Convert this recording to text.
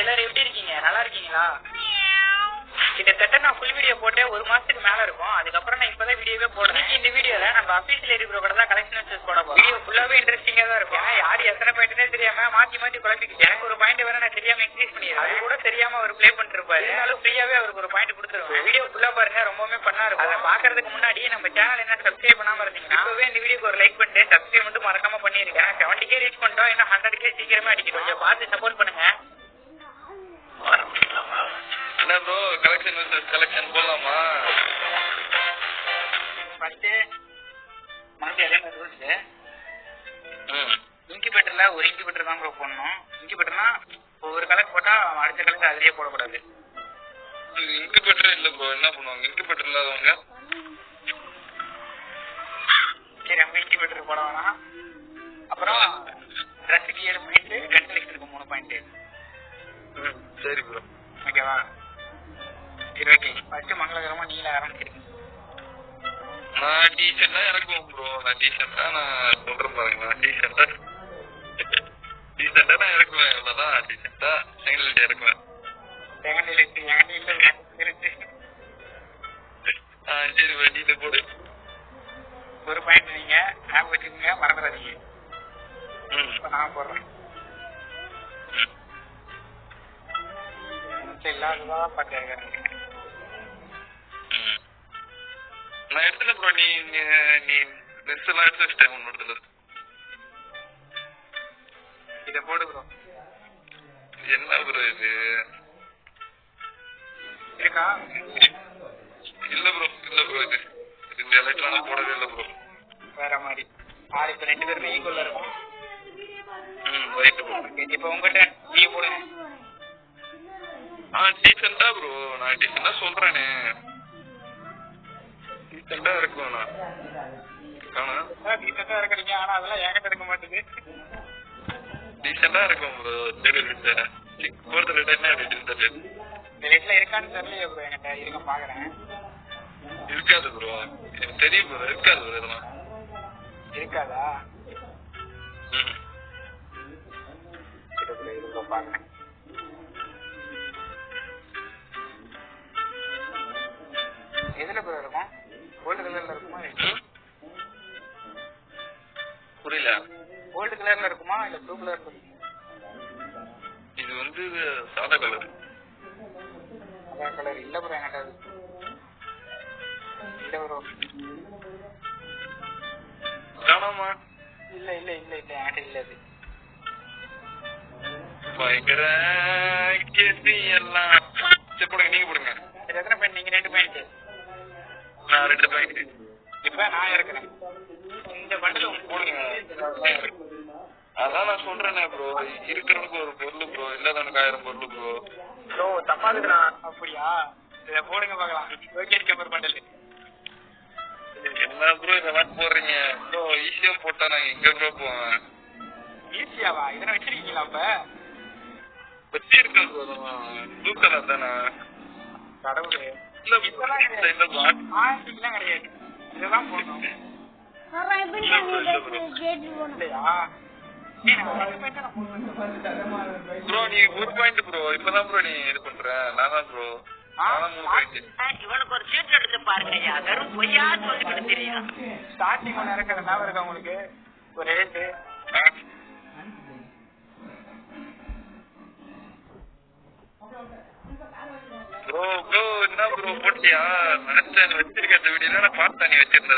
எல்லாரும் எப்படி இருக்கீங்க? நல்லா இருக்கீங்களா? கிட்டத்தட்ட நான் ஃபுல் வீடியோ போட்டு 1 மாசத்துக்கு மேல இருக்கும். அதுக்கப்புறம் நான் இப்பதான் வீடியோவே போடுறேன். இந்த வீடியோல நம்ம அபிஷியல் எரி ப்ரோ கூட தான் கலெக்ஷன் போட போறோம். வீடியோ ஃபுல்லாவே இன்ட்ரெஸ்டிங்கா தான் இருக்கும். ஏன்னா யாரு எத்தனை பாயிண்ட்னே தெரியாம மாத்தி குழப்பிக்கிட்டு எனக்கு ஒரு பாயிண்ட் வேற நான் தெரியாம இன்க்ரீஸ் பண்ணிடுறேன். அது கூட தெரியாம அவர் ப்ளே பண்ணிட்டு இருப்பாரு. இருந்தாலும் ஃப்ரீயாவே அவருக்கு ஒரு பாயிண்ட் கொடுத்துருவோம். வீடியோ ஃபுல்லா பாருங்க, ரொம்பவே பண்ணா இருக்கும். அதை பாக்குறதுக்கு முன்னாடி நம்ம சேனல் என்ன சப்ஸ்கிரைப் பண்ணாம இருந்தீங்கன்னா இப்பவே இந்த வீடியோக்கு ஒரு லைக் பண்ணிட்டு சப்ஸ்கிரைப் மட்டும் மறக்காம பண்ணிருக்கேன். 70K ரீச் பண்ணிட்டோம், இன்னும் 100K சீக்கிரமே அடிக்கணும். கொஞ்சம் பார்த்து சப்போர்ட் பண்ணுங்க. என்ன ப்ரோ கலெக்ஷன் போடலாமா? ஃபர்ஸ்ட் மறுபடியும் அதே மாதிரி ரூல்ஸ். இன்குபேட்டர்ல ஒரு இன்குபேட்டர் தான் ப்ரோ போடணும். இன்குபேட்டர்னா ஒவ்வொரு கலர் போட்டா அடுத்த கலர் அதிலேயே போடக்கூடாது. இன்குபேட்டர் இல்ல ப்ரோ, என்ன பண்ணுவாங்க இன்குபேட்டர் இல்லாதவங்க? சரி, நம்ம இன்குபேட்டர் போட வேணாம். அப்புறம் ட்ரெஸ்ஸுக்கு 7 பாயிண்ட், கன் செலக்ஷனுக்கு 3 பாயிண்ட். சரி ப்ரோ, ஓகேவா? சரி, ஓகே. ஃபர்ஸ்ட் மங்களகரமா நீல ஆரம்பிச்சிருக்கீங்க. நான் டீசெண்டா இறக்குவேன் ப்ரோ. நான் சொல்றேன் பாருங்க. நான் டீசெண்டா நான் இறக்குவேன். இவ்வளவுதான், டீசெண்டா செங்கல் இறக்குவேன். சரி, வண்டியில போடு. ஒரு பாயிண்ட் நீங்க ஞாபகம் வச்சுக்கோங்க, மறந்துடாதீங்க. இப்ப நான் போடுறேன். இல்லாததா பாத்து நான் எடுத்துல ப்ரோ. நீ ட்ரெஸ் எல்லாம் எடுத்து வச்சிட்டேன் உன்னோட. இத போடு ப்ரோ. என்ன ப்ரோ இது இருக்கா? இல்ல ப்ரோ இது எலக்ட்ரானிக் போடவே இல்ல ப்ரோ. வேற மாதிரி ஆறு. இப்ப 2 பேருமே ஈக்குவலா இருக்கும். Right bro. இப்ப உங்ககிட்ட நீ போடுங்க. டீசெண்டா ப்ரோ, நான் டீசெண்டா சொல்றேனே. டீசெண்டா இருக்கும். டீசெண்டா இருக்கிறீங்க, ஆனா அதெல்லாம் என்கிட்ட இருக்க மாட்டேங்குது. டீசெண்டா இருக்கும் ப்ரோ. போறது ரிட்டர்ன் ரேட்ல இருக்கான்னு தெரியல ப்ரோ. என்கிட்ட இருக்க பாக்குறேன். இருக்காது ப்ரோ, எனக்கு தெரியும் ப்ரோ. இருக்காது ப்ரோ, இதெல்லாம் இருக்காதா? இருக்க பாக்குறேன். எதுல ப்ரோ இருக்கும்? கோல்டு கலர்ல இருக்குமா? புரியல. கோல்டு கலர்ல இருக்குமா இல்ல ப்ளூ கலர்ல இருக்குமா? இது வந்து சாதா கலர். சாதா கலர் இல்ல ப்ரோ. என்கிட்ட இல்ல ப்ரோ. காணாமா? இல்ல என்கிட்ட இல்ல. அது பயங்கர கேசி எல்லாம். சரி போடுங்க, நீங்க போடுங்க. சரி, எத்தனை பாயிண்ட்? நீங்க 2 பாயிண்ட், நான் 2 பாயிண்ட். இப்ப நான் இருக்கிறேன். இந்த பண்டல் உங்களுக்கு போடுங்க. அதான் நான் சொல்றேனே ப்ரோ, இருக்கிறவனுக்கு ஒரு பொருள் ப்ரோ, இல்லாதவனுக்கு 1000 பொருள் ப்ரோ. ப்ரோ தப்பா இருக்குடா. அப்படியா? இத போடுங்க பார்க்கலாம். Okay, camper bundle. என்ன ப்ரோ இதெல்லாம் போடுறீங்க ப்ரோ? ஈஸியா போட்டா நாங்க எங்க ப்ரோ போவேன்? ஈஸியாவா? இதெல்லாம் வச்சிருக்கீங்களா? அப்ப வச்சிருக்கேன் ப்ரோ. ப்ளூ கலர் தானே? கடவுளே, இல்ல இதெல்லாம் கிடையாது. இதெல்லாம் போடணும் இல்லையா? ப்ரோ நீ 1 பாயிண்ட் ப்ரோ. இப்பதான் ப்ரோ நீ இது பண்ற. நான் தான் ப்ரோ. நான் 3 பாயிண்ட். இவனுக்கு ஒரு சீட் எடுத்து பாருங்க. வெறும் பொய்யா சொல்லிட்டு தெரியும். ஸ்டார்டிங் ஒன்று இறக்குற ஞாபகம் இருக்கா உங்களுக்கு? ஒரு ரேட்டு ப்ரோ என்ன ப்ரோ போட்டியா? நினைச்சேன் வச்சிருக்க. இந்த வீடியோ நான் பார்த்தேன் நீ வச்சிருந்த.